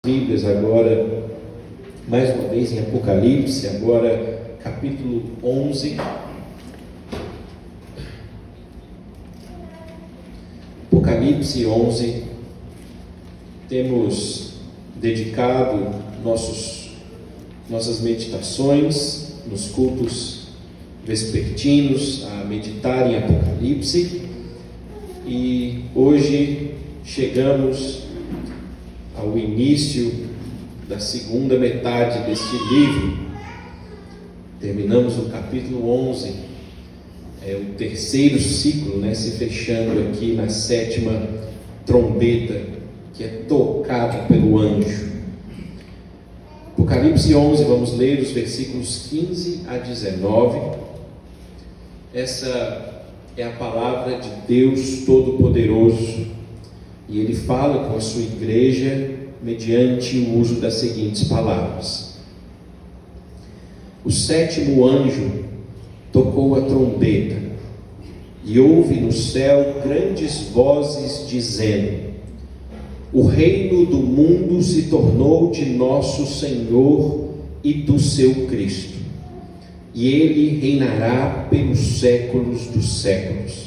Bíblias agora, mais uma vez em Apocalipse, agora capítulo 11. Apocalipse 11, temos dedicado nossas meditações nos cultos vespertinos a meditar em Apocalipse, e hoje chegamos ao início da segunda metade deste livro. Terminamos o capítulo 11, o terceiro ciclo, se fechando aqui na sétima trombeta, que é tocada pelo anjo. Apocalipse 11, vamos ler os versículos 15 a 19. Essa é a palavra de Deus Todo-Poderoso, e Ele fala com a sua igreja mediante o uso das seguintes palavras: o sétimo anjo tocou a trombeta, e houve no céu grandes vozes dizendo: o reino do mundo se tornou de nosso Senhor e do seu Cristo, e Ele reinará pelos séculos dos séculos.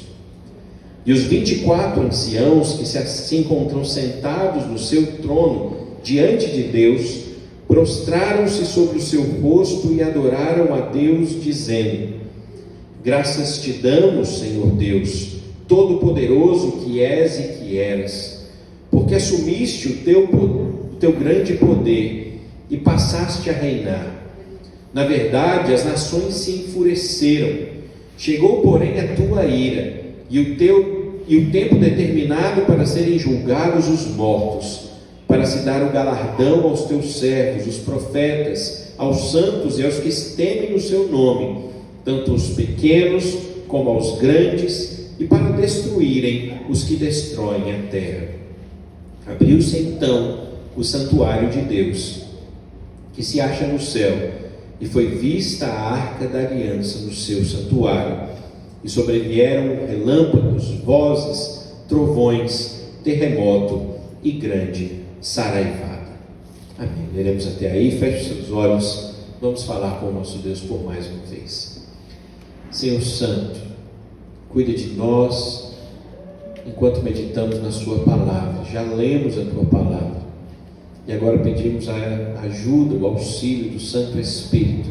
E os 24 anciãos que se encontram sentados no seu trono diante de Deus, prostraram-se sobre o seu rosto e adoraram a Deus, dizendo: graças te damos, Senhor Deus, Todo-Poderoso que és e que eras, porque assumiste o teu grande poder e passaste a reinar. Na verdade, as nações se enfureceram, chegou, porém, a tua ira, e o tempo determinado para serem julgados os mortos, para se dar o galardão aos teus servos, os profetas, aos santos e aos que temem o seu nome, tanto os pequenos como aos grandes, e para destruírem os que destroem a terra. Abriu-se então o santuário de Deus, que se acha no céu, e foi vista a arca da aliança no seu santuário. E sobrevieram relâmpagos, vozes, trovões, terremoto e grande saraivada. Amém. Leremos até aí, feche seus olhos, vamos falar com o nosso Deus por mais uma vez. Senhor Santo, cuida de nós enquanto meditamos na sua palavra. Já lemos a tua palavra e agora pedimos a ajuda, o auxílio do Santo Espírito,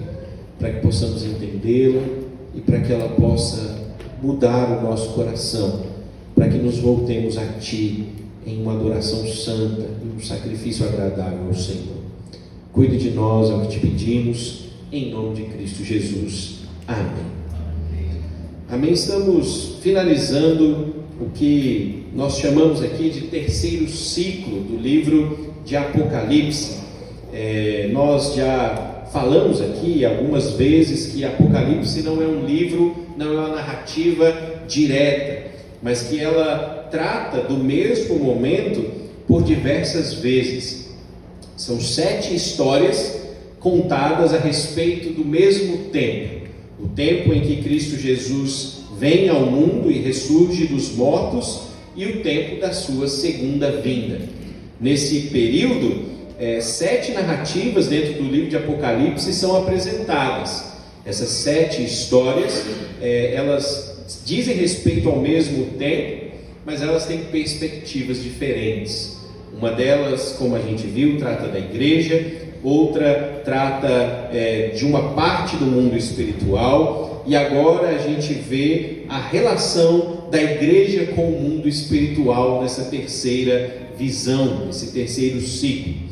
para que possamos entendê-la e para que ela possa mudar o nosso coração, para que nos voltemos a Ti em uma adoração santa e um sacrifício agradável ao Senhor. Cuide de nós, é o que te pedimos, em nome de Cristo Jesus. Amém. Amém. Estamos finalizando o que nós chamamos aqui de terceiro ciclo do livro de Apocalipse. Nós já falamos aqui algumas vezes que Apocalipse não é um livro, não é uma narrativa direta, mas que ela trata do mesmo momento por diversas vezes. São 7 histórias contadas a respeito do mesmo tempo, o tempo em que Cristo Jesus vem ao mundo e ressurge dos mortos, e o tempo da sua segunda vinda. Nesse período, 7 narrativas dentro do livro de Apocalipse são apresentadas. Essas 7 histórias, elas dizem respeito ao mesmo tempo, mas elas têm perspectivas diferentes. Uma delas, como a gente viu, trata da igreja, outra trata de uma parte do mundo espiritual, e agora a gente vê a relação da igreja com o mundo espiritual nessa terceira visão, nesse terceiro ciclo.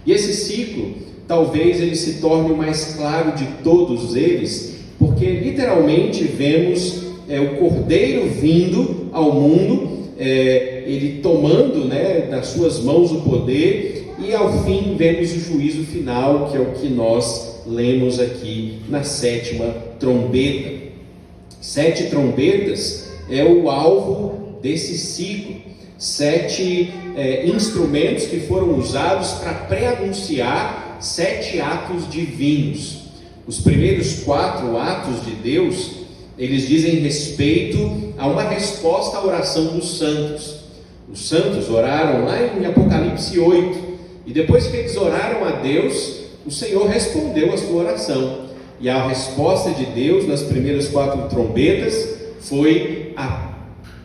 E esse ciclo, talvez ele se torne o mais claro de todos eles, porque literalmente vemos o Cordeiro vindo ao mundo, ele tomando das suas mãos o poder, e ao fim vemos o juízo final, que é o que nós lemos aqui na sétima trombeta. 7 trombetas é o alvo desse ciclo. 7 instrumentos que foram usados para pré-anunciar 7 atos divinos. Os primeiros 4 atos de Deus, eles dizem respeito a uma resposta à oração dos santos. Os santos oraram lá em Apocalipse 8, E depois que eles oraram a Deus, o Senhor respondeu a sua oração. E a resposta de Deus nas primeiras 4 trombetas foi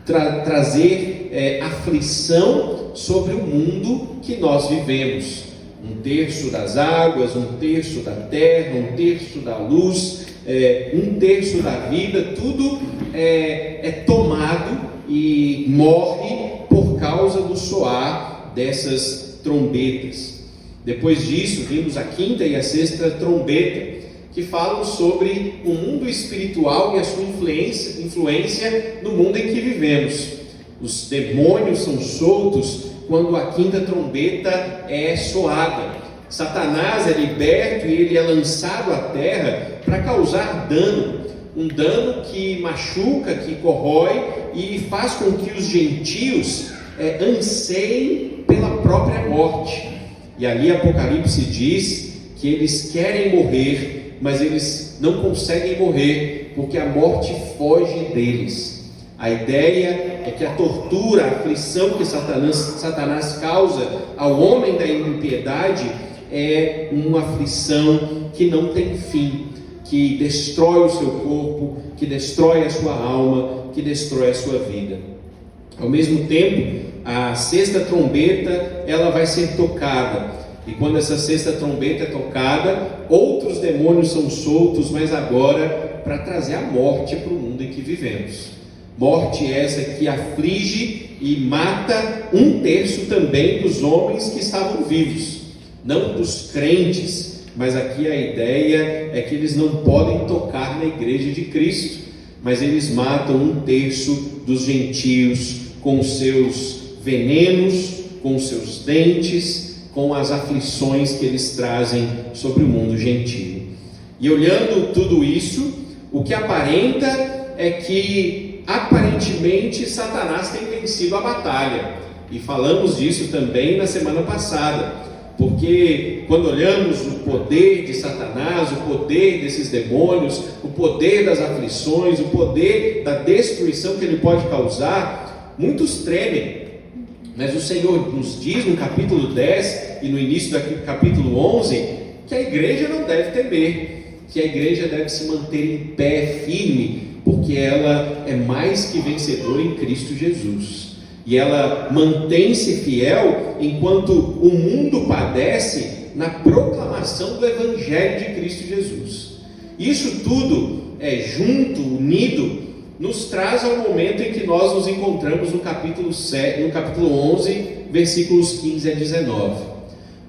trazer aflição sobre o mundo que nós vivemos. 1/3 das águas, 1/3 da terra, 1/3 da luz, 1/3 da vida, tudo é tomado e morre por causa do soar dessas trombetas. Depois disso, vimos a 5ª e a 6ª trombeta, que falam sobre o mundo espiritual e a sua influência no mundo em que vivemos. Os demônios são soltos quando a 5ª trombeta é soada. Satanás é liberto e ele é lançado à terra para causar dano. Um dano que machuca, que corrói e faz com que os gentios anseiem pela própria morte. E ali Apocalipse diz que eles querem morrer, mas eles não conseguem morrer, porque a morte foge deles. A ideia é que a tortura, a aflição que Satanás causa ao homem da impiedade é uma aflição que não tem fim, que destrói o seu corpo, que destrói a sua alma, que destrói a sua vida. Ao mesmo tempo, a 6ª trombeta, ela vai ser tocada. E quando essa 6ª trombeta é tocada, outros demônios são soltos, mas agora para trazer a morte para o mundo em que vivemos. Morte essa que aflige e mata 1/3 também dos homens que estavam vivos, não dos crentes, mas aqui a ideia é que eles não podem tocar na igreja de Cristo, mas eles matam 1/3 dos gentios com os seus venenos, com os seus dentes, com as aflições que eles trazem sobre o mundo gentio. E olhando tudo isso, o que aparenta é que aparentemente Satanás tem vencido a batalha, e falamos disso também na semana passada, porque quando olhamos o poder de Satanás, o poder desses demônios, o poder das aflições, o poder da destruição que ele pode causar, muitos tremem. Mas o Senhor nos diz no capítulo 10 e no início do capítulo 11 que a igreja não deve temer, que a igreja deve se manter em pé, firme, porque ela é mais que vencedora em Cristo Jesus. E ela mantém-se fiel enquanto o mundo padece na proclamação do Evangelho de Cristo Jesus. Isso tudo junto, unido, nos traz ao momento em que nós nos encontramos no capítulo 11, versículos 15 a 19.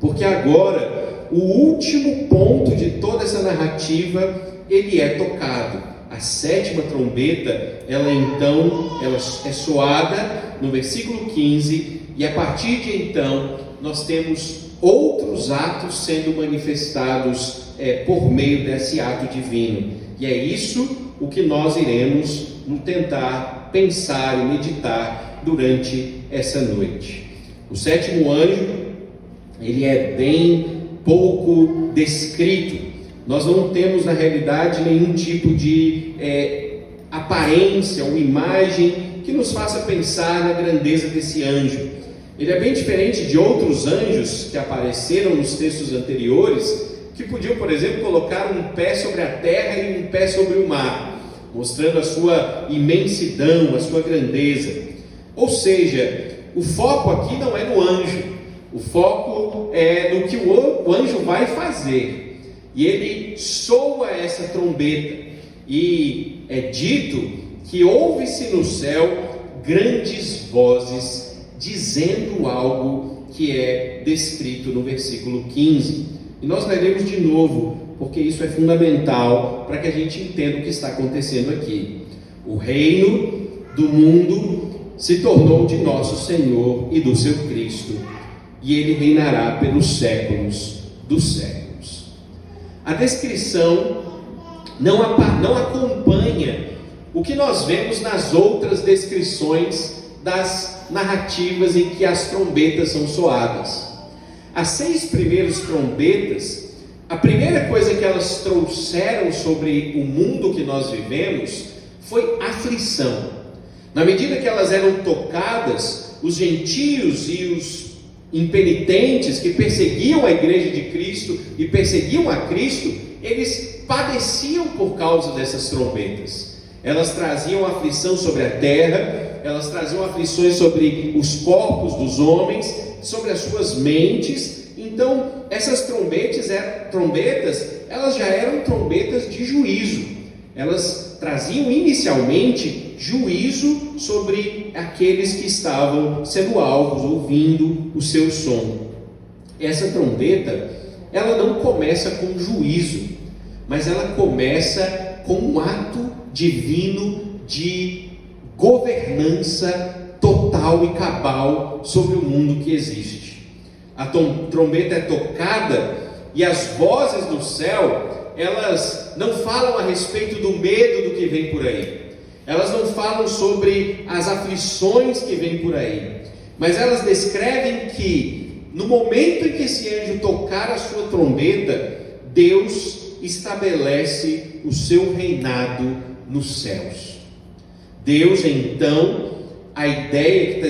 Porque agora, o último ponto de toda essa narrativa, ele é tocado. A 7ª trombeta, ela é soada no versículo 15, e a partir de então, nós temos outros atos sendo manifestados por meio desse ato divino. E é isso o que nós iremos tentar pensar e meditar durante essa noite. O 7º anjo, ele é bem pouco descrito. Nós não temos na realidade nenhum tipo de aparência ou imagem que nos faça pensar na grandeza desse anjo. Ele é bem diferente de outros anjos que apareceram nos textos anteriores, que podiam, por exemplo, colocar um pé sobre a terra e um pé sobre o mar, mostrando a sua imensidão, a sua grandeza. Ou seja, o foco aqui não é no anjo, o foco é no que o anjo vai fazer. E ele soa essa trombeta, e é dito que ouve-se no céu grandes vozes dizendo algo que é descrito no versículo 15. E nós leremos de novo, porque isso é fundamental para que a gente entenda o que está acontecendo aqui. O reino do mundo se tornou de nosso Senhor e do seu Cristo, e ele reinará pelos séculos dos séculos. A descrição não acompanha o que nós vemos nas outras descrições das narrativas em que as trombetas são soadas. As 6 primeiras trombetas, a primeira coisa que elas trouxeram sobre o mundo que nós vivemos foi aflição. Na medida que elas eram tocadas, os gentios e impenitentes que perseguiam a igreja de Cristo e perseguiam a Cristo, eles padeciam por causa dessas trombetas. Elas traziam aflição sobre a terra, elas traziam aflições sobre os corpos dos homens, sobre as suas mentes. Então, essas trombetas, elas já eram trombetas de juízo. Elas traziam inicialmente juízo sobre aqueles que estavam sendo alvos, ouvindo o seu som. Essa trombeta, ela não começa com juízo, mas ela começa com um ato divino de governança total e cabal sobre o mundo que existe. A trombeta é tocada e as vozes do céu, elas não falam a respeito do medo do que vem por aí. Elas não falam sobre as aflições que vêm por aí. Mas elas descrevem que no momento em que esse anjo tocar a sua trombeta, Deus estabelece o seu reinado nos céus. Deus, então, a ideia que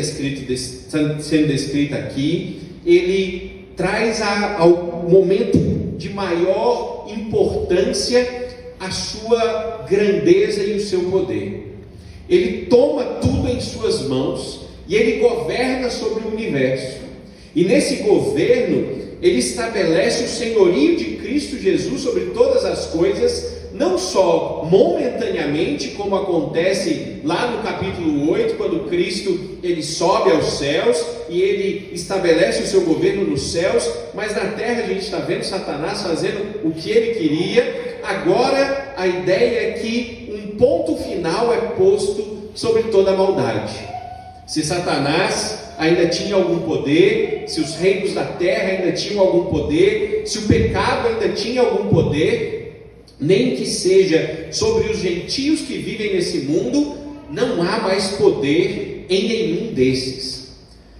está sendo descrita aqui, ele traz ao momento de maior importância a sua grandeza e o seu poder. Ele toma tudo em suas mãos e ele governa sobre o universo. E nesse governo, ele estabelece o senhorio de Cristo Jesus sobre todas as coisas, não só momentaneamente, como acontece lá no capítulo 8, quando Cristo ele sobe aos céus e ele estabelece o seu governo nos céus, mas na terra a gente está vendo Satanás fazendo o que ele queria. Agora a ideia é que um ponto final é posto sobre toda a maldade. Se Satanás ainda tinha algum poder, se os reinos da terra ainda tinham algum poder, se o pecado ainda tinha algum poder, nem que seja sobre os gentios que vivem nesse mundo, não há mais poder em nenhum desses.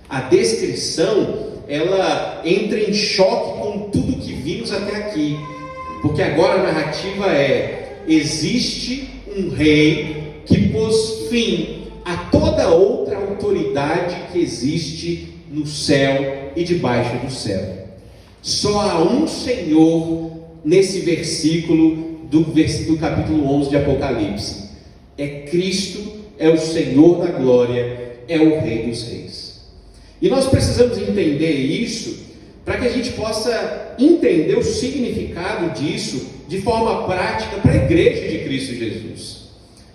A descrição, ela entra em choque com tudo que vimos até aqui, porque agora a narrativa existe um rei que pôs fim a toda outra autoridade que existe no céu e debaixo do céu. Só há um Senhor nesse versículo do capítulo 11 de Apocalipse. É Cristo, é o Senhor da glória, é o Rei dos reis. E nós precisamos entender isso para que a gente possa entender o significado disso de forma prática para a igreja de Cristo Jesus.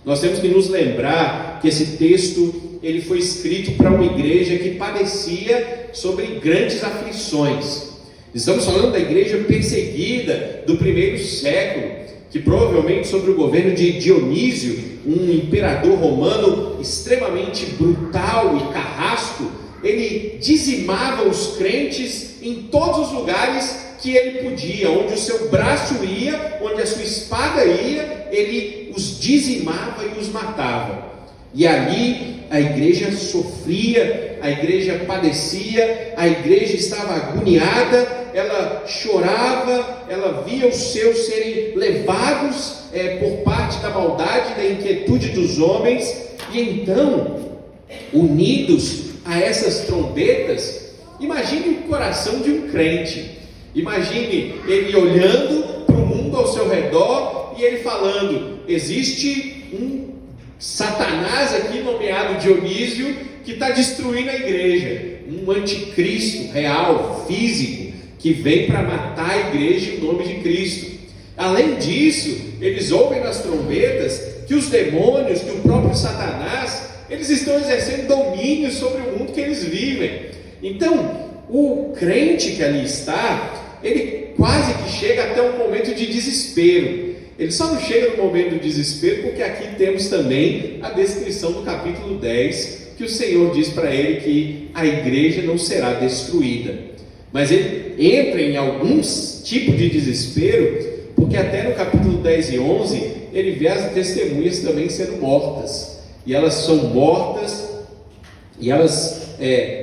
Nós temos que nos lembrar que esse texto ele foi escrito para uma igreja que padecia sobre grandes aflições. Estamos falando da igreja perseguida do primeiro século, que provavelmente sob o governo de Dionísio, um imperador romano extremamente brutal e carrasco, ele dizimava os crentes em todos os lugares que ele podia, onde o seu braço ia, onde a sua espada ia, ele os dizimava e os matava. E ali a igreja sofria, a igreja padecia, a igreja estava agoniada, ela chorava, ela via os seus serem levados por parte da maldade, da inquietude dos homens. E então, unidos a essas trombetas, imagine o coração de um crente. Imagine ele olhando para o mundo ao seu redor e ele falando: existe um Satanás aqui nomeado Dionísio que está destruindo a igreja, um anticristo real, físico, que vem para matar a igreja em nome de Cristo. Além disso, eles ouvem nas trombetas que os demônios, que o próprio Satanás, eles estão exercendo domínio sobre o mundo que eles vivem. Então, o crente que ali está, ele quase que chega até um momento de desespero. Ele só não chega no momento do desespero porque aqui temos também a descrição do capítulo 10, que o Senhor diz para ele que a igreja não será destruída. Mas ele entra em alguns tipos de desespero, porque até no capítulo 10 e 11, ele vê as testemunhas também sendo mortas. E elas são mortas, e elas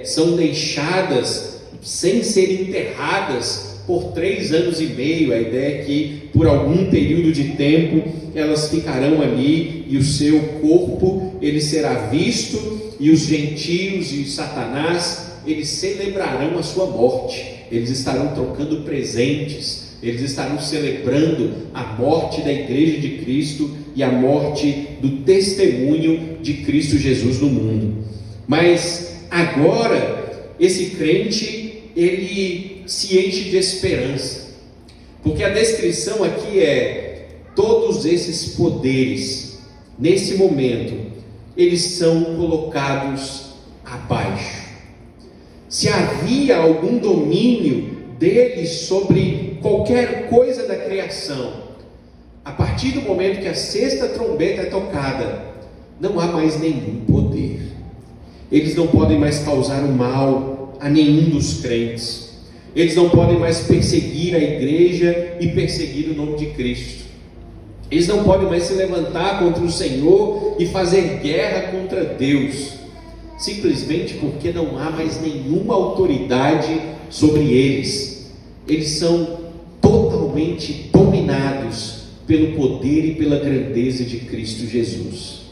são deixadas sem serem enterradas por 3 anos e meio. A ideia é que por algum período de tempo elas ficarão ali e o seu corpo ele será visto, e os gentios e Satanás eles celebrarão a sua morte, eles estarão trocando presentes, eles estarão celebrando a morte da igreja de Cristo e a morte do testemunho de Cristo Jesus no mundo. Mas agora, esse crente, ele se enche de esperança, porque a descrição aqui é: todos esses poderes, nesse momento, eles são colocados abaixo. Se havia algum domínio deles sobre qualquer coisa da criação, a partir do momento que a sexta trombeta é tocada, não há mais nenhum poder. Eles não podem mais causar o mal a nenhum dos crentes. Eles não podem mais perseguir a igreja e perseguir o nome de Cristo. Eles não podem mais se levantar contra o Senhor e fazer guerra contra Deus, simplesmente porque não há mais nenhuma autoridade sobre eles. Eles são totalmente dominados pelo poder e pela grandeza de Cristo Jesus.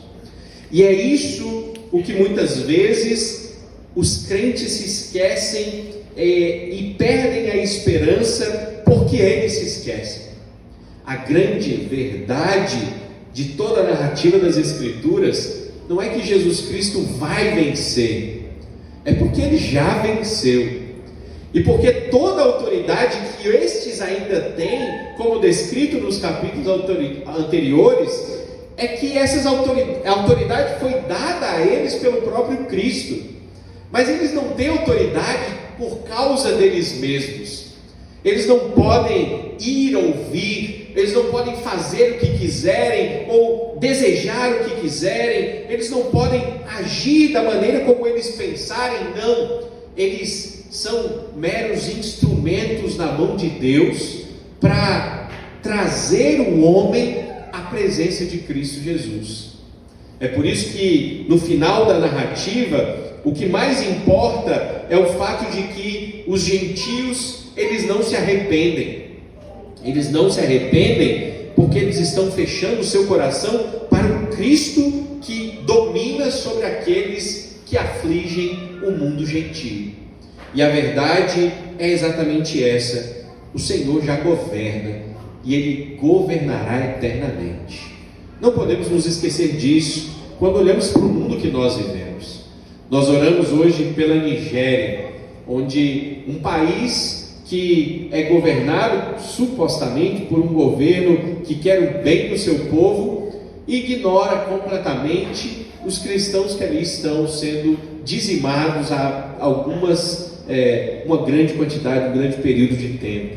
E é isso o que muitas vezes os crentes se esquecem e perdem a esperança, porque eles se esquecem. A grande verdade de toda a narrativa das Escrituras não é que Jesus Cristo vai vencer, é porque Ele já venceu. E porque toda a autoridade que estes ainda têm, como descrito nos capítulos anteriores, é que a autoridade foi dada a eles pelo próprio Cristo. Mas eles não têm autoridade por causa deles mesmos. Eles não podem ir ouvir, eles não podem fazer o que quiserem ou desejar o que quiserem, eles não podem agir da maneira como eles pensarem, não. Eles são meros instrumentos na mão de Deus para trazer o homem à presença de Cristo Jesus. É por isso que no final da narrativa, o que mais importa é o fato de que os gentios, eles não se arrependem. Eles não se arrependem porque eles estão fechando o seu coração para o Cristo que domina sobre aqueles que afligem o mundo gentio. E a verdade é exatamente essa: o Senhor já governa e Ele governará eternamente. Não podemos nos esquecer disso quando olhamos para o mundo que nós vivemos. Nós oramos hoje pela Nigéria, onde um país que é governado supostamente por um governo que quer o bem do seu povo, ignora completamente os cristãos que ali estão sendo dizimados há uma grande quantidade, um grande período de tempo.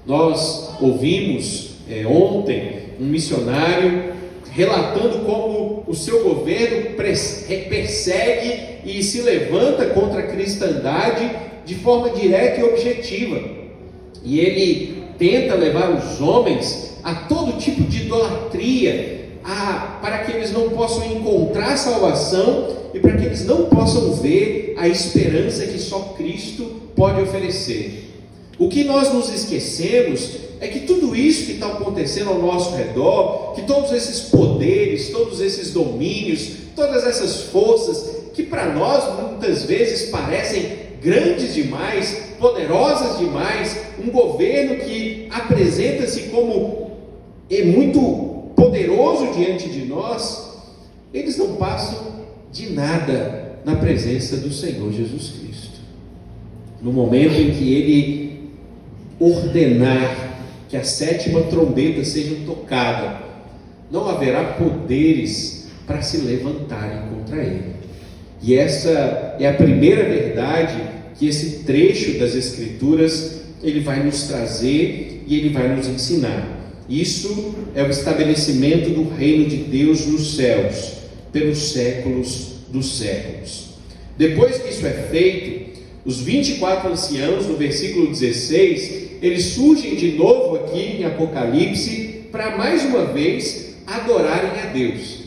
Nós ouvimos ontem um missionário relatando como o seu governo persegue e se levanta contra a cristandade de forma direta e objetiva. E ele tenta levar os homens a todo tipo de idolatria, para que eles não possam encontrar salvação e para que eles não possam ver a esperança que só Cristo pode oferecer. O que nós nos esquecemos é que tudo isso que está acontecendo ao nosso redor, que todos esses poderes, todos esses domínios, todas essas forças, que para nós muitas vezes parecem grandes demais, poderosas demais, um governo que apresenta-se como muito poderoso diante de nós, eles não passam de nada na presença do Senhor Jesus Cristo. No momento em que Ele ordenar que a sétima trombeta seja tocada, não haverá poderes para se levantarem contra Ele. E essa é a primeira verdade que esse trecho das Escrituras ele vai nos trazer e ele vai nos ensinar. Isso é o estabelecimento do reino de Deus nos céus, pelos séculos dos séculos. Depois que isso é feito, os 24 anciãos, no versículo 16, eles surgem de novo aqui em Apocalipse para mais uma vez adorarem a Deus.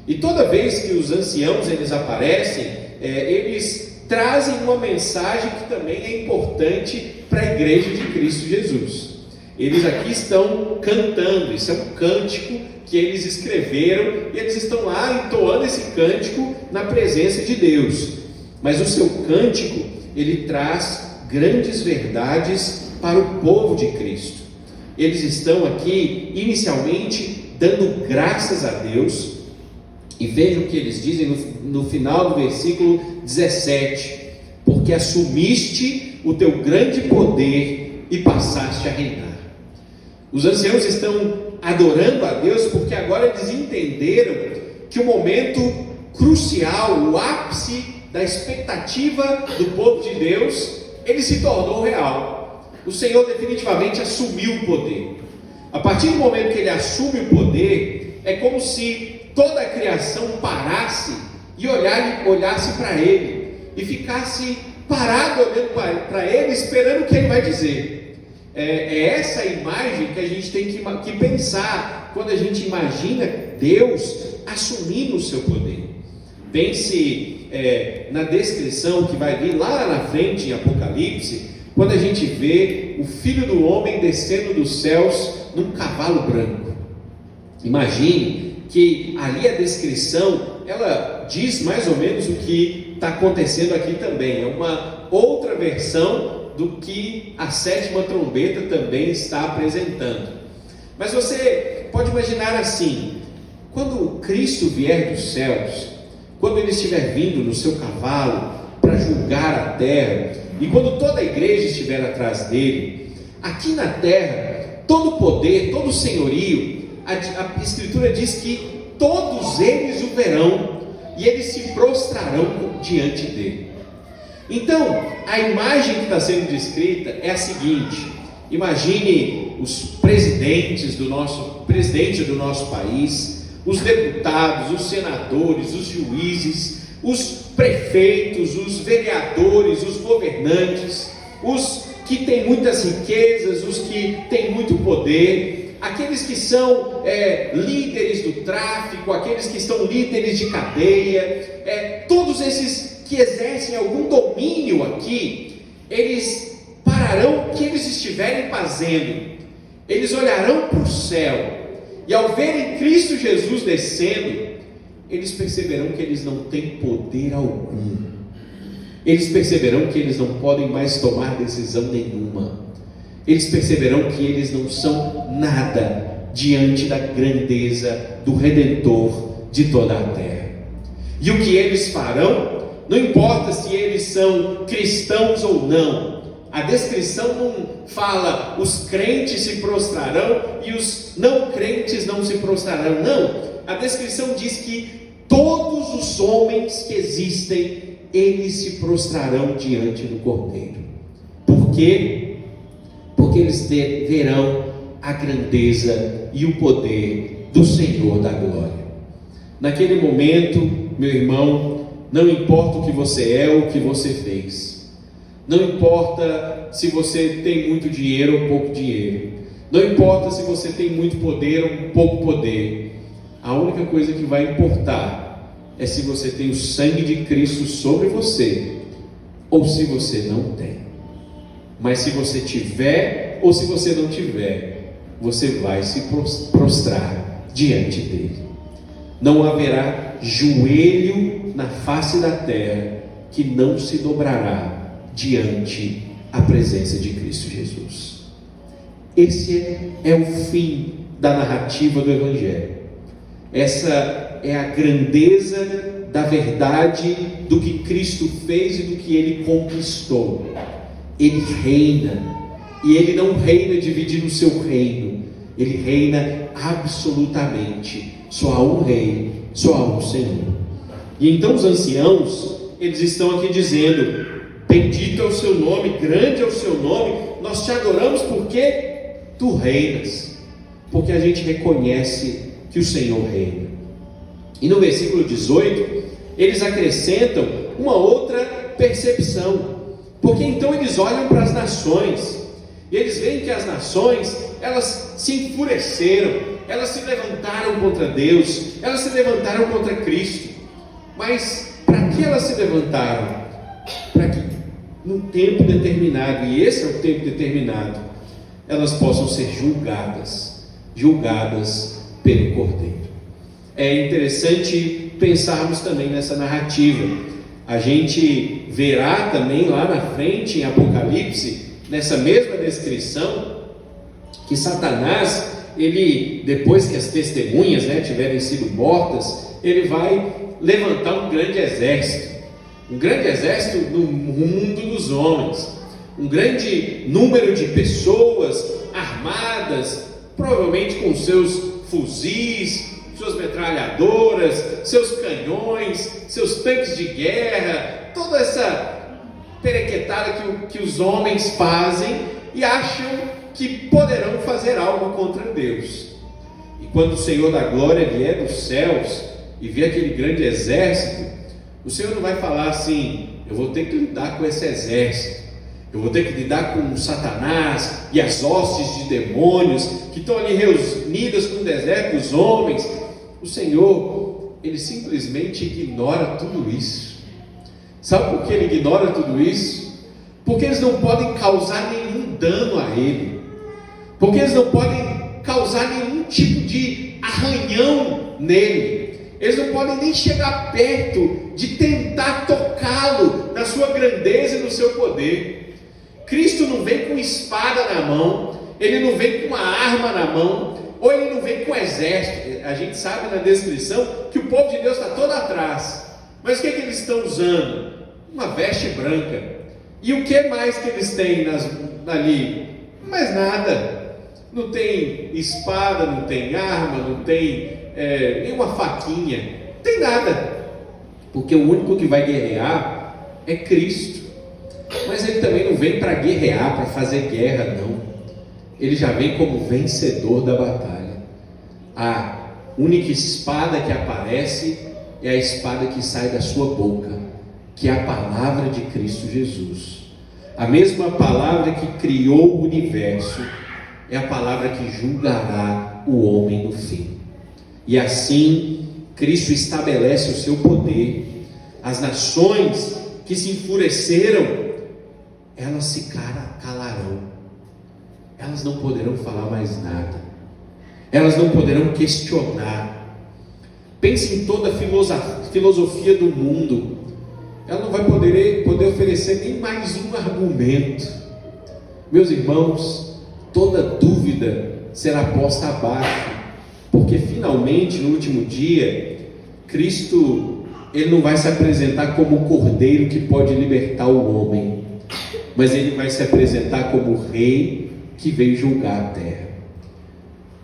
E toda vez que os anciãos eles aparecem, eles trazem uma mensagem que também é importante para a igreja de Cristo Jesus. Eles aqui estão cantando, isso é um cântico que eles escreveram, e eles estão lá entoando esse cântico na presença de Deus. Mas o seu cântico, ele traz grandes verdades para o povo de Cristo. Eles estão aqui, inicialmente, dando graças a Deus, e vejam o que eles dizem no final do versículo 17: porque assumiste o teu grande poder e passaste a reinar. Os anciãos estão adorando a Deus porque agora eles entenderam que o momento crucial, o ápice da expectativa do povo de Deus, ele se tornou real. O Senhor definitivamente assumiu o poder. A partir do momento que ele assume o poder, é como se toda a criação parasse e olhasse para ele e ficasse parado olhando para ele, esperando o que ele vai dizer. É essa imagem que a gente tem que pensar quando a gente imagina Deus assumindo o seu poder. Pense na descrição que vai vir lá na frente em Apocalipse, quando a gente vê o Filho do Homem descendo dos céus num cavalo branco. Imagine que ali a descrição, ela diz mais ou menos o que está acontecendo aqui também. É uma outra versão do que a sétima trombeta também está apresentando. Mas você pode imaginar assim: quando Cristo vier dos céus, quando ele estiver vindo no seu cavalo para julgar a terra, e quando toda a igreja estiver atrás dele, aqui na terra, todo poder, todo senhorio, a Escritura diz que todos eles o verão e eles se prostrarão diante dele. Então, a imagem que está sendo descrita é a seguinte: imagine os presidente do nosso país, os deputados, os senadores, os juízes, os prefeitos, os vereadores, os governantes, os que têm muitas riquezas, os que têm muito poder, aqueles que são líderes do tráfico, aqueles que são líderes de cadeia, todos esses que exercem algum domínio aqui, eles pararão o que eles estiverem fazendo, eles olharão para o céu, e ao verem Cristo Jesus descendo, eles perceberão que eles não têm poder algum, eles perceberão que eles não podem mais tomar decisão nenhuma, eles perceberão que eles não são nada diante da grandeza do Redentor de toda a terra. E o que eles farão, não importa se eles são cristãos ou não, a descrição não fala os crentes se prostrarão e os não crentes não se prostrarão, não. A descrição diz que todos os homens que existem, eles se prostrarão diante do Cordeiro. Por quê? Porque eles verão a grandeza e o poder do Senhor da glória. Naquele momento, meu irmão, não importa o que você é ou o que você fez, não importa se você tem muito dinheiro ou pouco dinheiro, não importa se você tem muito poder ou pouco poder, a única coisa que vai importar é se você tem o sangue de Cristo sobre você ou se você não tem. Mas se você tiver ou se você não tiver, você vai se prostrar diante dele. Não haverá joelho na face da terra que não se dobrará diante a presença de Cristo Jesus. Esse é o fim da narrativa do Evangelho. Essa é a grandeza da verdade do que Cristo fez e do que Ele conquistou. Ele reina, e Ele não reina dividindo o seu reino, Ele reina absolutamente. Só há um rei, só há um Senhor. E então os anciãos, eles estão aqui dizendo: bendito é o seu nome, grande é o seu nome, nós te adoramos porque tu reinas, porque a gente reconhece que o Senhor reina. E no versículo 18, eles acrescentam uma outra percepção, porque então eles olham para as nações, e eles veem que as nações, elas se enfureceram, elas se levantaram contra Deus, elas se levantaram contra Cristo. Mas para que elas se levantaram? Para que num tempo determinado, e esse é o tempo determinado, elas possam ser julgadas pelo Cordeiro. É interessante pensarmos também nessa narrativa. A gente verá também lá na frente em Apocalipse, nessa mesma descrição, que Satanás, ele, depois que as testemunhas tiverem sido mortas, ele vai levantar um grande exército no mundo dos homens, um grande número de pessoas armadas, provavelmente com seus fuzis, suas metralhadoras, seus canhões, seus tanques de guerra, toda essa perequetada que os homens fazem e acham que poderão fazer algo contra Deus. E quando o Senhor da glória vier dos céus e ver aquele grande exército, o Senhor não vai falar assim: eu vou ter que lidar com esse exército, eu vou ter que lidar com Satanás e as hostes de demônios que estão ali reunidas no deserto dos homens. O Senhor, ele simplesmente ignora tudo isso. Sabe por que ele ignora tudo isso? Porque eles não podem causar nenhum dano a ele, porque eles não podem causar nenhum tipo de arranhão nele, eles não podem nem chegar perto de tentar tocá-lo na sua grandeza e no seu poder. Cristo não vem com espada na mão, ele não vem com uma arma na mão, ou ele não vem com exército. A gente sabe na descrição que o povo de Deus está todo atrás, mas o que eles estão usando? Uma veste branca. E o que mais que eles têm ali? Mais nada. Não tem espada, não tem arma, não tem nenhuma faquinha, não tem nada, porque o único que vai guerrear é Cristo. Mas ele também não vem para guerrear, para fazer guerra, não. Ele já vem como vencedor da batalha. A única espada que aparece é a espada que sai da sua boca, que é a palavra de Cristo Jesus. A mesma palavra que criou o universo é a palavra que julgará o homem no fim. E assim, Cristo estabelece o seu poder. As nações que se enfureceram, elas se calarão. Elas não poderão falar mais nada. Elas não poderão questionar. Pense em toda a filosofia do mundo. Ela não vai poder oferecer nem mais um argumento. Meus irmãos, toda dúvida será posta abaixo, porque finalmente no último dia, Cristo, ele não vai se apresentar como o cordeiro que pode libertar o homem, mas ele vai se apresentar como o rei que veio julgar a terra.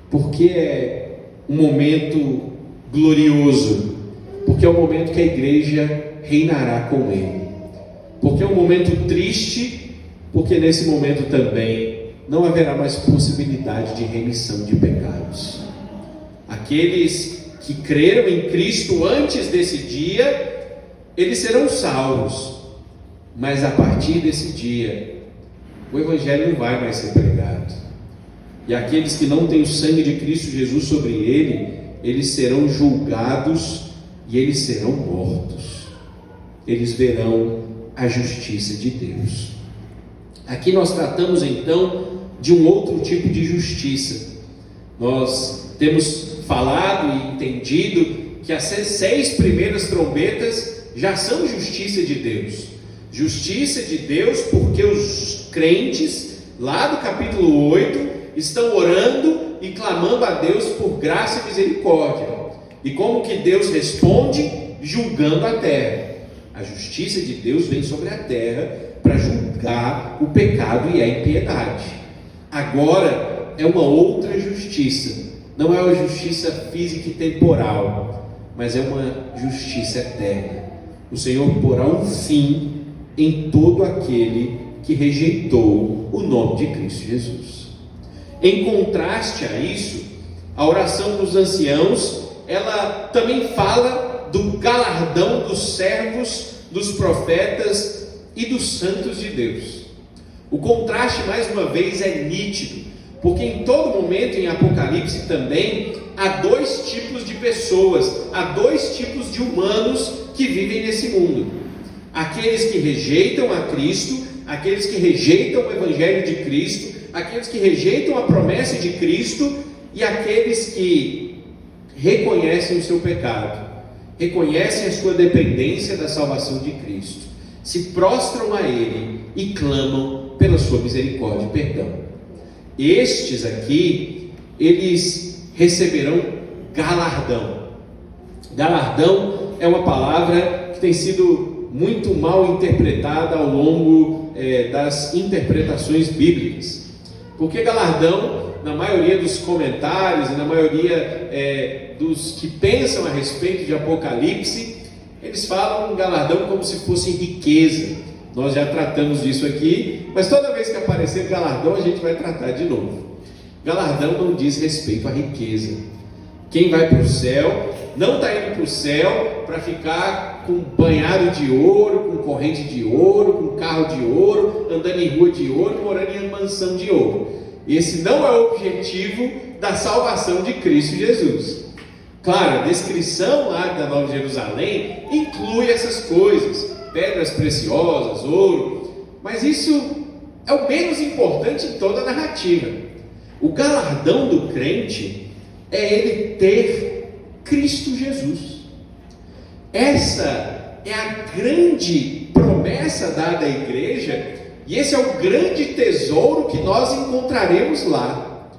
Porque é um momento glorioso, porque é o momento que a igreja reinará com ele, porque é um momento triste, porque nesse momento também não haverá mais possibilidade de remissão de pecados. Aqueles que creram em Cristo antes desse dia, eles serão salvos, mas a partir desse dia, o Evangelho não vai mais ser pregado, e aqueles que não têm o sangue de Cristo Jesus sobre ele, eles serão julgados e eles serão mortos. Eles verão a justiça de Deus. Aqui nós tratamos então de um outro tipo de justiça. Nós temos falado e entendido que as 6 primeiras trombetas já são justiça de Deus. Justiça de Deus porque os crentes, lá do capítulo 8, estão orando e clamando a Deus por graça e misericórdia. E como que Deus responde? Julgando a terra. A justiça de Deus vem sobre a terra para julgar o pecado e a impiedade. Agora é uma outra justiça. Não é uma justiça física e temporal, mas é uma justiça eterna. O Senhor porá um fim em todo aquele que rejeitou o nome de Cristo Jesus. Em contraste a isso, a oração dos anciãos, ela também fala do galardão dos servos, dos profetas e dos santos de Deus. O contraste, mais uma vez, é nítido, porque em todo momento em Apocalipse também há 2 tipos de pessoas, há 2 tipos de humanos que vivem nesse mundo: aqueles que rejeitam a Cristo, aqueles que rejeitam o Evangelho de Cristo, aqueles que rejeitam a promessa de Cristo, e aqueles que reconhecem o seu pecado reconhecem a sua dependência da salvação de Cristo, se prostram a Ele e clamam pela sua misericórdia e perdão. Estes aqui, eles receberão galardão. Galardão é uma palavra que tem sido muito mal interpretada ao longo das interpretações bíblicas, porque galardão, na maioria dos comentários e na maioria dos que pensam a respeito de Apocalipse, eles falam galardão como se fosse riqueza. Nós já tratamos disso aqui, mas toda vez que aparecer galardão a gente vai tratar de novo. Galardão não diz respeito à riqueza. Quem vai para o céu não está indo para o céu para ficar com banhado de ouro, com corrente de ouro, com carro de ouro, andando em rua de ouro, morando em mansão de ouro. Esse não é o objetivo da salvação de Cristo Jesus. Claro, a descrição lá da Nova Jerusalém inclui essas coisas, pedras preciosas, ouro, mas isso é o menos importante em toda a narrativa. O galardão do crente é ele ter Cristo Jesus. Essa é a grande promessa dada à igreja, e esse é o grande tesouro que nós encontraremos lá.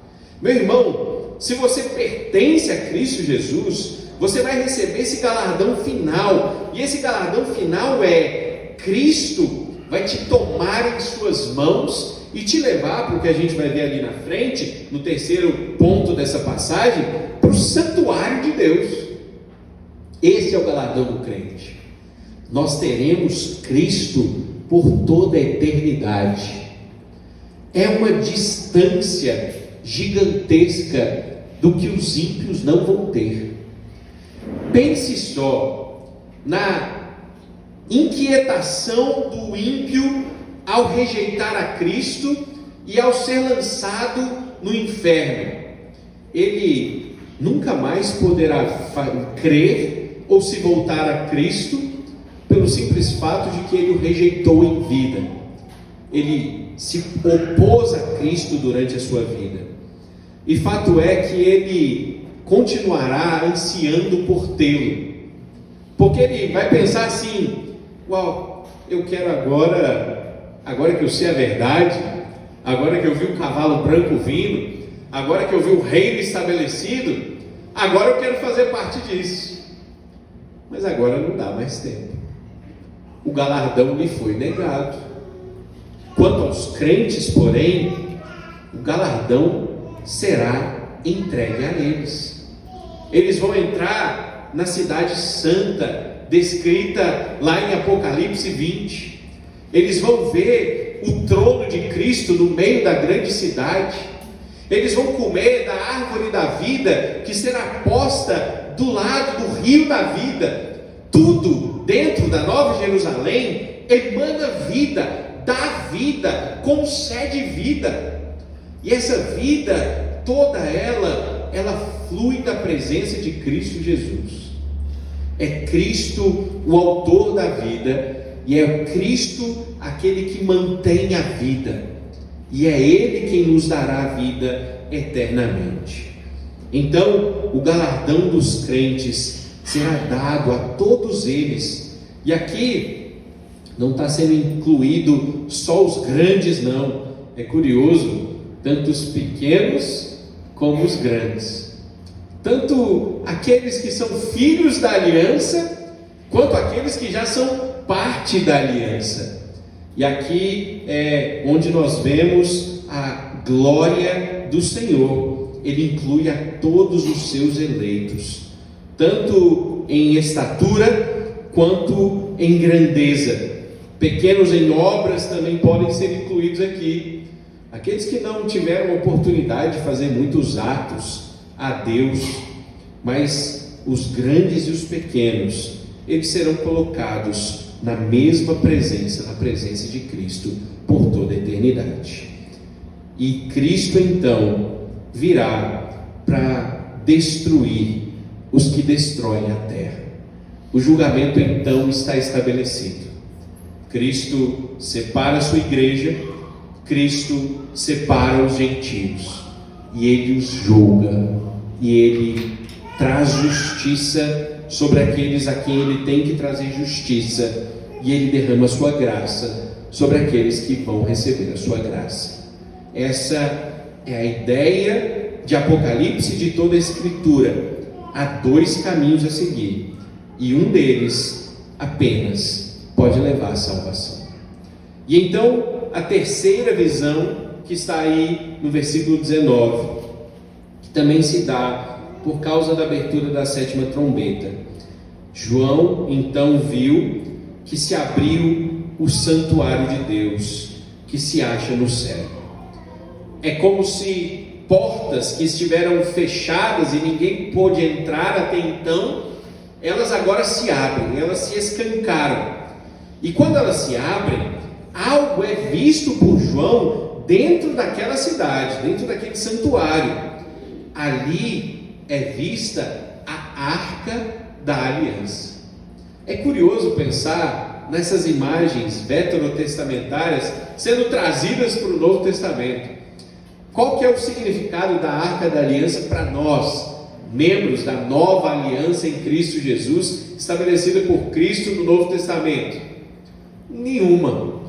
Meu irmão, se você pertence a Cristo Jesus, você vai receber esse galardão final, e esse galardão final é Cristo vai te tomar em suas mãos e te levar para o que a gente vai ver ali na frente, no terceiro ponto dessa passagem, para o santuário de Deus. Esse é o galardão do crente. Nós teremos Cristo por toda a eternidade. É uma distância gigantesca do que os ímpios não vão ter. Pense só na inquietação do ímpio ao rejeitar a Cristo e ao ser lançado no inferno. Ele nunca mais poderá crer ou se voltar a Cristo pelo simples fato de que ele o rejeitou em vida. Ele se opôs a Cristo durante a sua vida. E fato é que ele continuará ansiando por tê-lo. Porque ele vai pensar assim: uau, eu quero agora que eu sei a verdade, agora que eu vi o cavalo branco vindo, agora que eu vi o reino estabelecido, agora eu quero fazer parte disso. Mas agora não dá mais tempo. O galardão lhe foi negado. Quanto aos crentes, porém, o galardão será entregue a eles. Eles vão entrar na cidade santa, descrita lá em Apocalipse 20. Eles vão ver o trono de Cristo no meio da grande cidade. Eles vão comer da árvore da vida, que será posta do lado do rio da vida. Tudo dentro da Nova Jerusalém emana vida, dá vida, concede vida. E essa vida, toda ela flui da presença de Cristo Jesus. É Cristo o autor da vida, e é Cristo aquele que mantém a vida, e é Ele quem nos dará a vida eternamente. Então, o galardão dos crentes será dado a todos eles, e aqui não está sendo incluído só os grandes, não. É curioso, tanto os pequenos como os grandes, tanto aqueles que são filhos da aliança, quanto aqueles que já são parte da aliança. E aqui é onde nós vemos a glória do Senhor. Ele inclui a todos os seus eleitos, tanto em estatura quanto em grandeza. Pequenos em obras também podem ser incluídos aqui. Aqueles que não tiveram oportunidade de fazer muitos atos a Deus, mas os grandes e os pequenos, eles serão colocados na mesma presença, na presença de Cristo por toda a eternidade. E Cristo então virá para destruir os que destroem a terra. O julgamento então está estabelecido. Cristo separa a sua igreja, Cristo separa os gentios, e Ele os julga, e Ele traz justiça sobre aqueles a quem ele tem que trazer justiça, e ele derrama a sua graça sobre aqueles que vão receber a sua graça. Essa é a ideia de Apocalipse de toda a Escritura. Há dois caminhos a seguir, e um deles apenas pode levar à salvação. E então, a terceira visão, que está aí no versículo 19, que também se dá por causa da abertura da sétima trombeta. João então viu que se abriu o santuário de Deus, que se acha no céu. É como se portas que estiveram fechadas e ninguém pôde entrar até então, elas agora se abrem, elas se escancaram. E quando elas se abrem, algo é visto por João dentro daquela cidade, dentro daquele santuário. Ali é vista a Arca da Aliança. É curioso pensar nessas imagens veterotestamentárias sendo trazidas para o Novo Testamento. Qual que é o significado da Arca da Aliança para nós, membros da nova aliança em Cristo Jesus, estabelecida por Cristo no Novo Testamento? Nenhuma.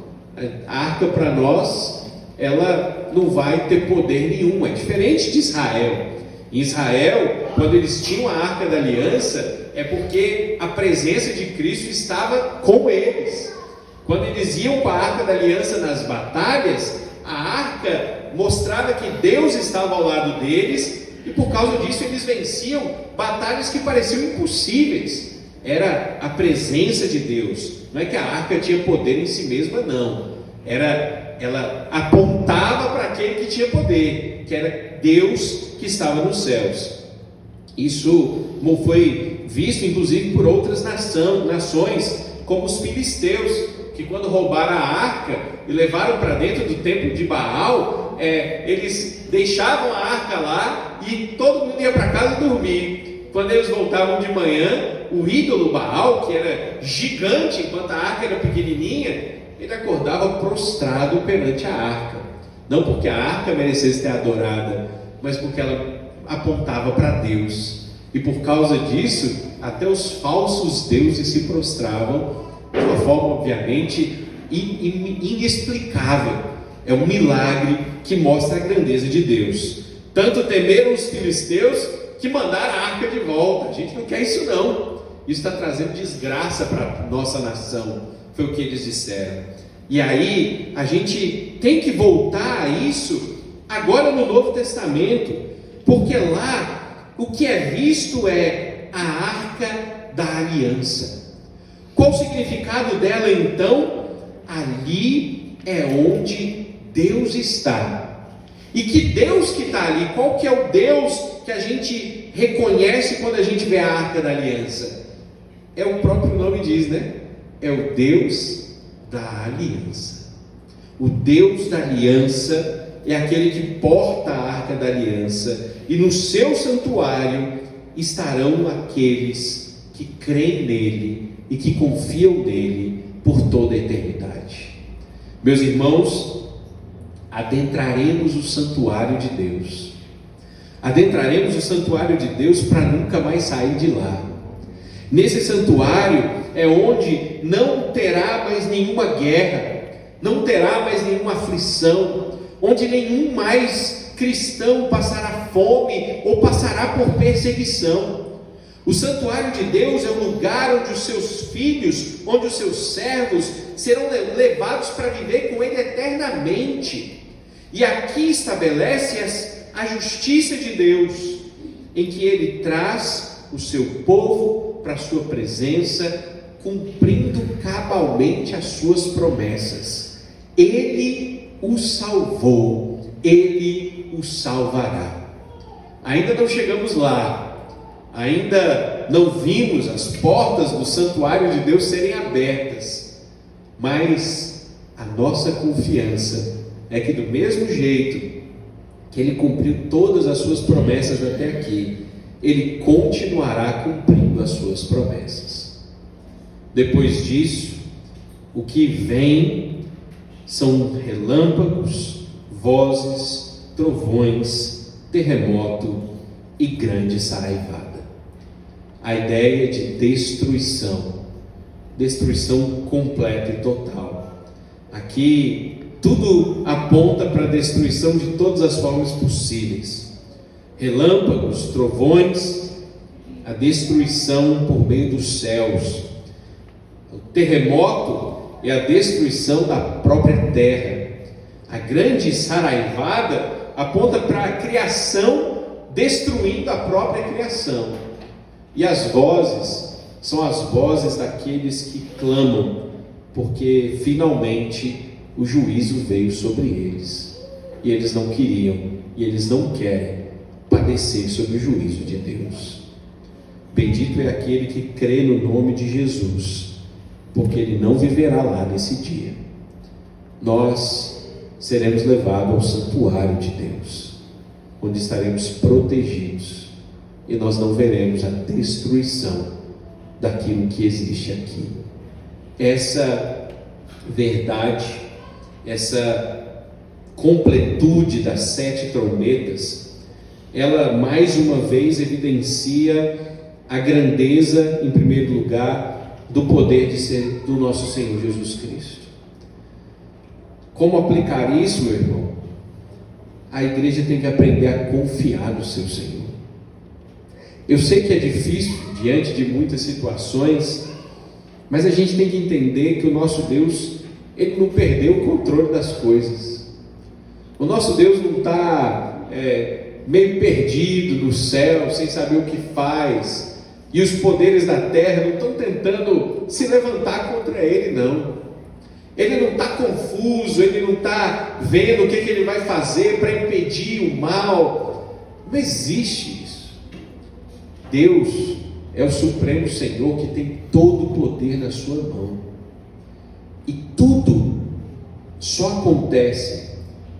A arca para nós, ela não vai ter poder nenhum. É diferente de Israel. Em Israel, quando eles tinham a Arca da Aliança, é porque a presença de Cristo estava com eles. Quando eles iam para a Arca da Aliança nas batalhas, a arca mostrava que Deus estava ao lado deles, e por causa disso eles venciam batalhas que pareciam impossíveis. Era a presença de Deus. Não é que a arca tinha poder em si mesma, não. Ela apontava para aquele que tinha poder, que era Deus que estava nos céus. Isso foi visto inclusive por outras nações, como os filisteus, que quando roubaram a arca e levaram para dentro do templo de Baal, eles deixavam a arca lá e todo mundo ia para casa dormir. Quando eles voltavam de manhã, o ídolo Baal, que era gigante enquanto a arca era pequenininha, ele acordava prostrado perante a arca. Não porque a arca merecesse ser adorada, mas porque ela apontava para Deus. E por causa disso, até os falsos deuses se prostravam de uma forma, obviamente, inexplicável. É um milagre que mostra a grandeza de Deus. Tanto temeram os filisteus que mandaram a arca de volta. A gente não quer isso não. Isso está trazendo desgraça para a nossa nação. Foi o que eles disseram. E aí, a gente tem que voltar a isso agora no Novo Testamento, porque lá o que é visto é a Arca da Aliança. Qual o significado dela então? Ali é onde Deus está. E que Deus que está ali, qual que é o Deus que a gente reconhece quando a gente vê a Arca da Aliança? É o próprio nome diz, né? É o Deus da Aliança. O Deus da Aliança é aquele que porta a Arca da Aliança, e no seu santuário estarão aqueles que creem nele e que confiam nele por toda a eternidade. Meus irmãos, adentraremos o santuário de Deus. Adentraremos o santuário de Deus para nunca mais sair de lá. Nesse santuário é onde não terá mais nenhuma guerra, não terá mais nenhuma aflição, onde nenhum mais cristão passará fome ou passará por perseguição. O santuário de Deus é o lugar onde os seus filhos, onde os seus servos serão levados para viver com Ele eternamente. E aqui estabelece a justiça de Deus, em que Ele traz o seu povo para a sua presença, cumprindo cabalmente as suas promessas. Ele o salvou, Ele o salvará. Ainda não chegamos lá, ainda não vimos as portas do santuário de Deus serem abertas, mas a nossa confiança é que do mesmo jeito que Ele cumpriu todas as suas promessas até aqui, Ele continuará cumprindo as suas promessas. Depois disso, o que vem são relâmpagos, vozes, trovões, terremoto e grande saraivada. a ideia de destruição completa e total. Aqui tudo aponta para a destruição de todas as formas possíveis: relâmpagos, trovões, a destruição por meio dos céus. O terremoto é a destruição da própria terra. A grande saraivada aponta para a criação destruindo a própria criação. E as vozes são as vozes daqueles que clamam, porque finalmente o juízo veio sobre eles. E eles não queriam, e eles não querem padecer sob o juízo de Deus. Bendito é aquele que crê no nome de Jesus, porque ele não viverá lá nesse dia. Nós seremos levados ao santuário de Deus, onde estaremos protegidos, e nós não veremos a destruição daquilo que existe aqui. Essa verdade, essa completude das 7 trombetas, ela mais uma vez evidencia a grandeza, em primeiro lugar, do poder de ser do nosso Senhor Jesus Cristo. Como aplicar isso, meu irmão? A igreja tem que aprender a confiar no seu Senhor. Eu sei que é difícil diante de muitas situações, mas a gente tem que entender que o nosso Deus, ele não perdeu o controle das coisas. O nosso Deus não está meio perdido no céu, sem saber o que faz, e os poderes da terra não estão tentando se levantar contra ele, não. Ele não está confuso, ele não está vendo o que ele vai fazer para impedir o mal. Não existe isso. Deus é o Supremo Senhor que tem todo o poder na sua mão. E tudo só acontece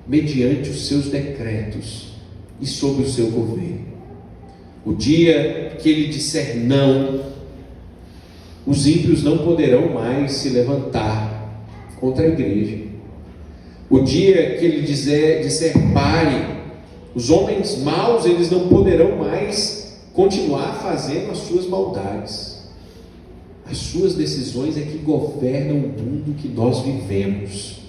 mediante os seus decretos e sob o seu governo. O dia que ele disser não, os ímpios não poderão mais se levantar contra a igreja. O dia que ele disser pare, os homens maus, eles não poderão mais continuar fazendo as suas maldades. As suas decisões é que governam o mundo que nós vivemos.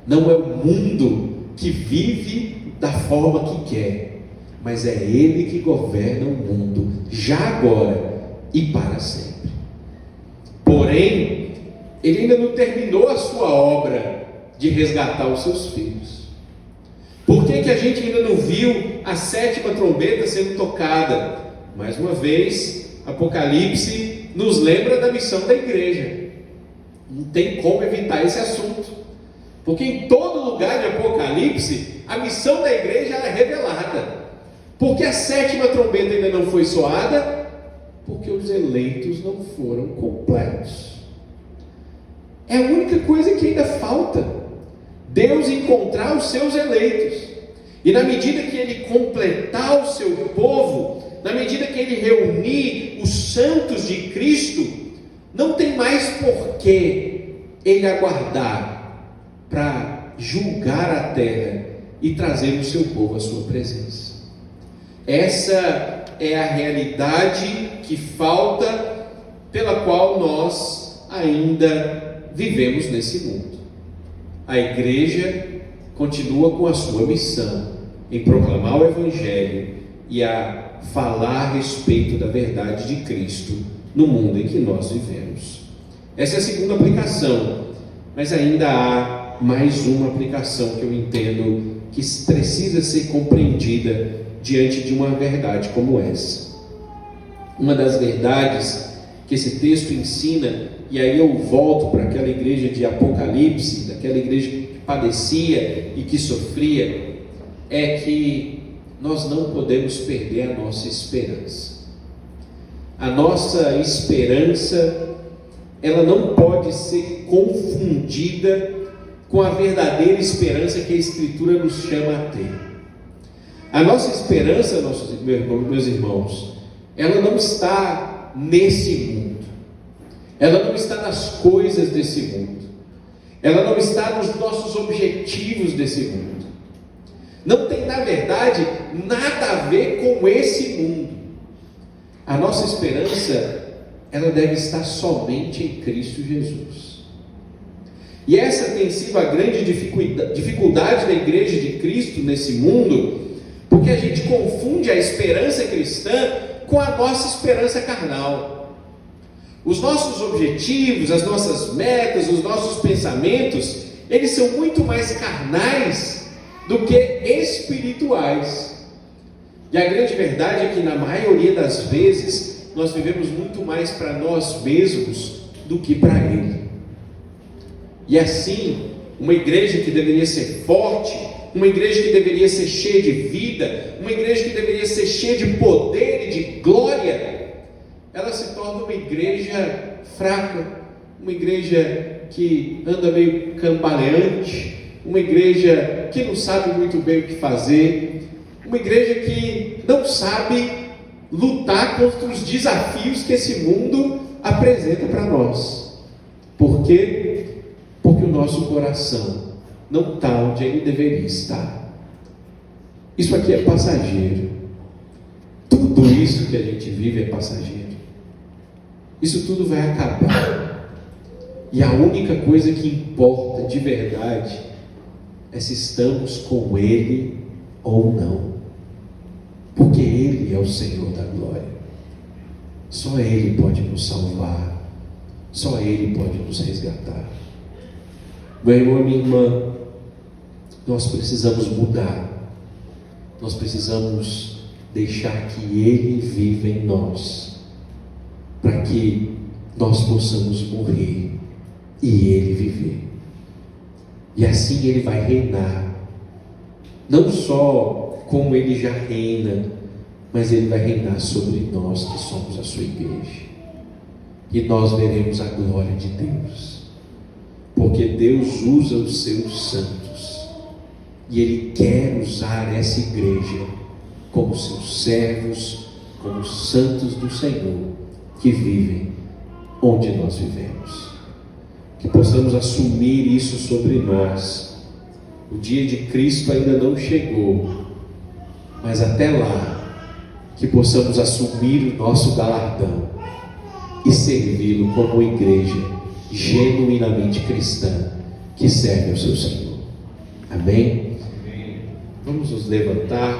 Não é o mundo que vive da forma que quer, mas é ele que governa o mundo, já agora e para sempre. Porém, ele ainda não terminou a sua obra de resgatar os seus filhos. Por que a gente ainda não viu a 7ª trombeta sendo tocada? Mais uma vez, Apocalipse nos lembra da missão da igreja. Não tem como evitar esse assunto, porque em todo lugar de Apocalipse a missão da igreja é revelada. Porque a 7ª trombeta ainda não foi soada? Porque os eleitos não foram completos. É a única coisa que ainda falta: Deus encontrar os seus eleitos. E na medida que ele completar o seu povo, na medida que ele reunir os santos de Cristo, não tem mais por que ele aguardar para julgar a terra e trazer o seu povo à sua presença. Essa é a realidade que falta, pela qual nós ainda vivemos nesse mundo. A igreja continua com a sua missão em proclamar o Evangelho e a falar a respeito da verdade de Cristo no mundo em que nós vivemos. Essa é a segunda aplicação, mas ainda há mais uma aplicação que eu entendo que precisa ser compreendida diante de uma verdade como essa. Uma das verdades que esse texto ensina, e aí eu volto para aquela igreja de Apocalipse, daquela igreja que padecia e que sofria, é que nós não podemos perder a nossa esperança. A nossa esperança, ela não pode ser confundida com a verdadeira esperança que a Escritura nos chama a ter. A nossa esperança, meus irmãos, ela não está nesse mundo, ela não está nas coisas desse mundo, ela não está nos nossos objetivos desse mundo. Não tem, na verdade, nada a ver com esse mundo. A nossa esperança, ela deve estar somente em Cristo Jesus. E essa tem sido a grande dificuldade da igreja de Cristo nesse mundo, porque a gente confunde a esperança cristã com a nossa esperança carnal. Os nossos objetivos, as nossas metas, os nossos pensamentos, eles são muito mais carnais do que espirituais. E a grande verdade é que na maioria das vezes nós vivemos muito mais para nós mesmos do que para Ele. E assim, uma igreja que deveria ser forte, uma igreja que deveria ser cheia de vida, uma igreja que deveria ser cheia de poder e de glória, ela se torna uma igreja fraca, uma igreja que anda meio cambaleante, uma igreja que não sabe muito bem o que fazer, uma igreja que não sabe lutar contra os desafios que esse mundo apresenta para nós. Por quê? Porque o nosso coração não está onde ele deveria estar. Isso aqui é passageiro. Tudo isso que a gente vive é passageiro. Isso tudo vai acabar. E a única coisa que importa de verdade é se estamos com Ele ou não. Porque Ele é o Senhor da glória. Só Ele pode nos salvar. Só Ele pode nos resgatar. Meu irmão, minha irmã, nós precisamos mudar. Nós precisamos deixar que Ele viva em nós, para que nós possamos morrer e Ele viver. E assim Ele vai reinar, não só como Ele já reina, mas Ele vai reinar sobre nós que somos a sua igreja. E nós veremos a glória de Deus. Porque Deus usa os seus santos, e Ele quer usar essa igreja como seus servos, como santos do Senhor, que vivem onde nós vivemos. Que possamos assumir isso sobre nós. O dia de Cristo ainda não chegou, mas até lá, que possamos assumir o nosso galardão e servi-lo como igreja genuinamente cristã, que serve ao seu Senhor. Amém? Vamos nos levantar.